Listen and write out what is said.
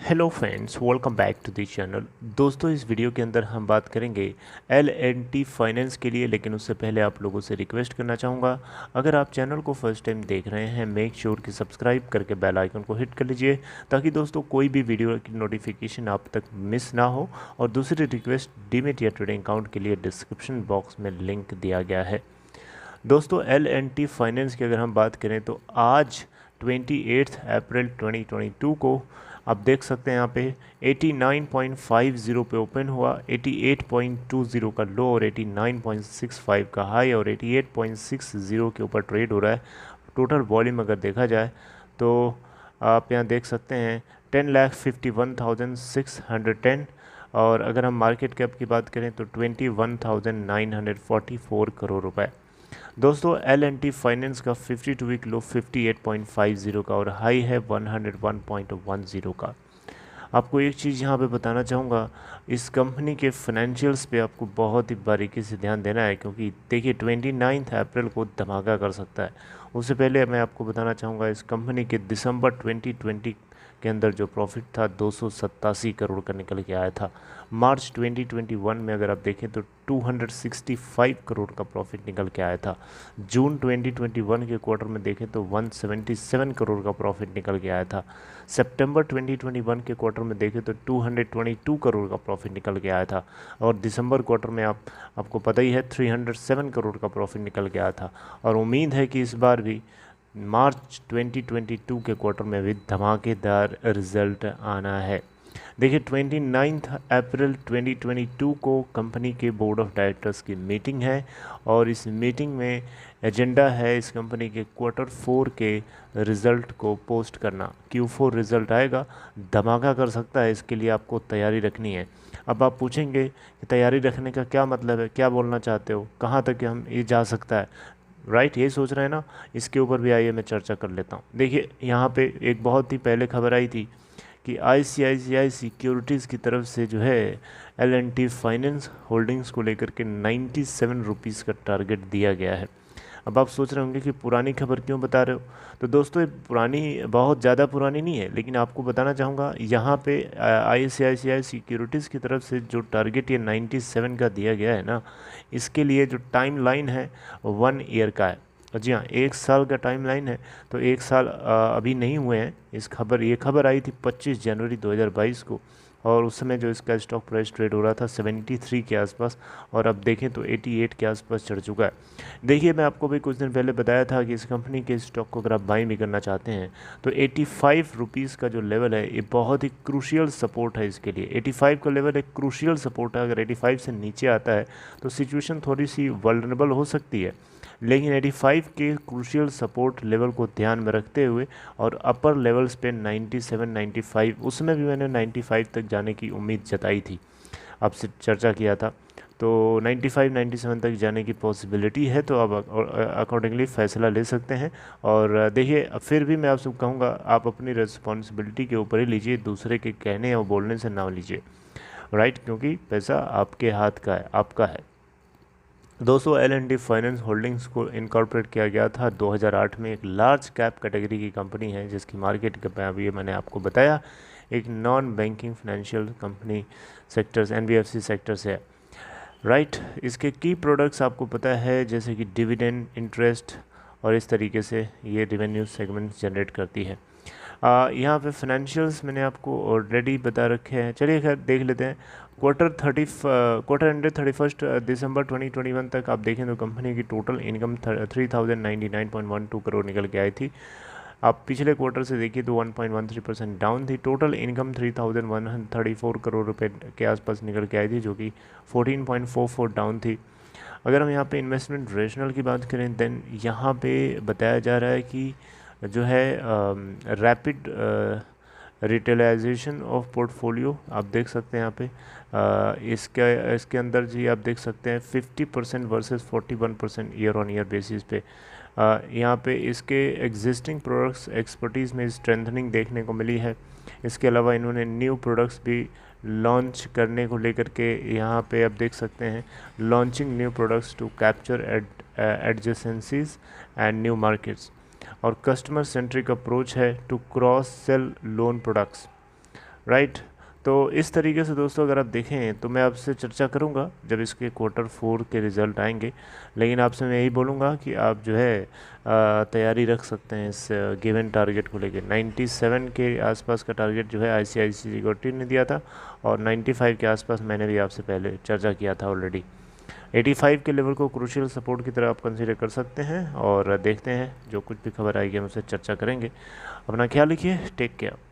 Hello friends, welcome back to the channel. दोस्तों, इस video के अंदर हम बात करेंगे L&T फाइनेंस के लिए, लेकिन उससे पहले आप लोगों से रिक्वेस्ट करना चाहूँगा, अगर आप चैनल को फर्स्ट टाइम देख रहे हैं मेक श्योर कि सब्सक्राइब करके बेल आइकन को हिट कर लीजिए, ताकि दोस्तों कोई भी वीडियो की नोटिफिकेशन आप तक मिस ना हो। और दूसरी रिक्वेस्ट, डीमेट या ट्रेडिंग अकाउंट के लिए डिस्क्रिप्शन बॉक्स में लिंक दिया गया है। दोस्तों, L&T फाइनेंस की अगर हम बात करें तो आज 28 अप्रैल 2022 को आप देख सकते हैं यहाँ पे 89.50 पे ओपन हुआ, 88.20 का लो और 89.65 का हाई और 88.60 के ऊपर ट्रेड हो रहा है। टोटल वॉल्यूम अगर देखा जाए तो आप यहाँ देख सकते हैं 10,51,610। और अगर हम मार्केट कैप की बात करें तो 21,944 करोड़ रुपए। दोस्तों, L&T फाइनेंस का 52 वीक लो 58.50 का और हाई है 101.10 का। आपको एक चीज़ यहाँ पे बताना चाहूँगा, इस कंपनी के फाइनेंशियल्स पे आपको बहुत ही बारीकी से ध्यान देना है, क्योंकि देखिए 29 अप्रैल को धमाका कर सकता है। उससे पहले मैं आपको बताना चाहूँगा, इस कंपनी के दिसंबर 2020 के अंदर जो प्रॉफिट था 287 करोड़ का निकल के आया था। मार्च 2021 में अगर आप देखें तो 265 करोड़ का प्रॉफिट निकल के आया था। जून 2021 के क्वार्टर में देखें तो 177 करोड़ का प्रॉफिट निकल के आया था। सितंबर 2021 के क्वार्टर में देखें तो 222 करोड़ का प्रॉफिट निकल के आया था। और दिसंबर क्वार्टर में आपको पता ही है 307 करोड़ का प्रॉफिट निकल के आया था। और उम्मीद है कि इस बार भी मार्च 2022 के क्वार्टर में भी धमाकेदार रिजल्ट आना है। देखिए 29 अप्रैल 2022 को कंपनी के बोर्ड ऑफ डायरेक्टर्स की मीटिंग है, और इस मीटिंग में एजेंडा है इस कंपनी के Q4 के रिज़ल्ट को पोस्ट करना। Q4 रिज़ल्ट आएगा, धमाका कर सकता है, इसके लिए आपको तैयारी रखनी है। अब आप पूछेंगे कि तैयारी रखने का क्या मतलब है, क्या बोलना चाहते हो, कहाँ तक हम ये जा सकता है, राइट, ये सोच रहे हैं ना। इसके ऊपर भी आइए मैं चर्चा कर लेता हूँ। देखिए यहाँ पे एक बहुत ही पहले खबर आई थी कि ICICI सिक्योरिटीज़ की तरफ से जो है L&T फाइनेंस होल्डिंग्स को लेकर के 97 रुपीज़ का टारगेट दिया गया है। अब आप सोच रहे होंगे कि पुरानी खबर क्यों बता रहे हो, तो दोस्तों ये पुरानी, बहुत ज़्यादा पुरानी नहीं है, लेकिन आपको बताना चाहूँगा यहाँ पे ICICI सिक्योरिटीज़ की तरफ से जो टारगेट ये 97 का दिया गया है ना, इसके लिए जो टाइम लाइन है 1 ईयर का है। जी हाँ, 1 साल का टाइम लाइन है। तो 1 साल अभी नहीं हुए हैं। ये खबर आई थी 25 जनवरी 2022 को, और उस समय जो इसका स्टॉक प्राइस ट्रेड हो रहा था 73 के आसपास, और अब देखें तो 88 के आसपास चढ़ चुका है। देखिए मैं आपको भी कुछ दिन पहले बताया था कि इस कंपनी के स्टॉक को अगर आप बाई भी करना चाहते हैं तो 85 रुपीज़ का जो लेवल है ये बहुत ही क्रूशियल सपोर्ट है इसके लिए। 85 का लेवल एक क्रूशियल सपोर्ट है। अगर 85 से नीचे आता है तो सिचुएशन थोड़ी सी वल्नरेबल हो सकती है, लेकिन 85 के क्रूशियल सपोर्ट लेवल को ध्यान में रखते हुए और अपर लेवल्स पे 97 95, उसमें भी मैंने 95 तक जाने की उम्मीद जताई थी, आपसे चर्चा किया था। तो 95 97 तक जाने की पॉसिबिलिटी है, तो अब अकॉर्डिंगली फ़ैसला ले सकते हैं। और देखिए फिर भी मैं आपसे कहूँगा, आप अपनी रिस्पॉन्सिबिलिटी के ऊपर ही लीजिए, दूसरे के कहने और बोलने से ना लीजिए, राइट, क्योंकि पैसा आपके हाथ का है, आपका है। दोस्तों, L&T फाइनेंस होल्डिंग्स को इनकॉर्पोरेट किया गया था 2008 में। एक लार्ज कैप कैटेगरी की कंपनी है जिसकी मार्केट कैप अभी मैंने आपको बताया, एक non banking financial company sectors NBFC sector से है, राइट। इसके की प्रोडक्ट्स आपको पता है, जैसे कि डिविडेंड, इंटरेस्ट, और इस तरीके से ये रेवेन्यू सेगमेंट जनरेट करती है। यहाँ पे फाइनेंशियल्स मैंने आपको ऑलरेडी बता रखे हैं। चलिए खैर देख लेते हैं। क्वार्टर एंडेड 31 दिसंबर 2021 तक आप देखें तो कंपनी की टोटल इनकम 3099.12 करोड़ निकल के आई थी। आप पिछले क्वार्टर से देखिए तो 1.13% डाउन थी। टोटल इनकम 3134 करोड़ रुपए के आसपास निकल के आई थी, जो कि 14.44 डाउन थी। अगर हम यहाँ पे इन्वेस्टमेंट रेशनल की बात करें, देन यहाँ पे बताया जा रहा है कि जो है रैपिड रिटेलाइजेशन ऑफ पोर्टफोलियो आप देख सकते हैं यहाँ पे। इसके अंदर जी आप देख सकते हैं 50% versus 41% year on year basis पे। यहाँ पे इसके एग्जिस्टिंग प्रोडक्ट्स एक्सपर्टीज़ में स्ट्रेंथनिंग देखने को मिली है। इसके अलावा इन्होंने न्यू प्रोडक्ट्स भी लॉन्च करने को लेकर के यहाँ पे आप देख सकते हैं, launching new products to capture adjacencies and new markets. और कस्टमर सेंट्रिक अप्रोच है to cross sell loan products. Right. तो इस तरीके से दोस्तों अगर आप देखें तो मैं आपसे चर्चा करूंगा जब इसके Q4 के रिज़ल्ट आएंगे, लेकिन आपसे मैं यही बोलूँगा कि आप जो है तैयारी रख सकते हैं इस गिवन टारगेट को लेके। 97 के आसपास का टारगेट जो है ICICI सिक्योरिटी ने दिया था, और 95 के आसपास मैंने भी आपसे पहले चर्चा किया था ऑलरेडी। 85 के लेवल को क्रूशियल सपोर्ट की तरह आप कंसीडर कर सकते हैं, और देखते हैं जो कुछ भी खबर आएगी हम उससे चर्चा करेंगे। अपना ख्याल रखिए, टेक केयर।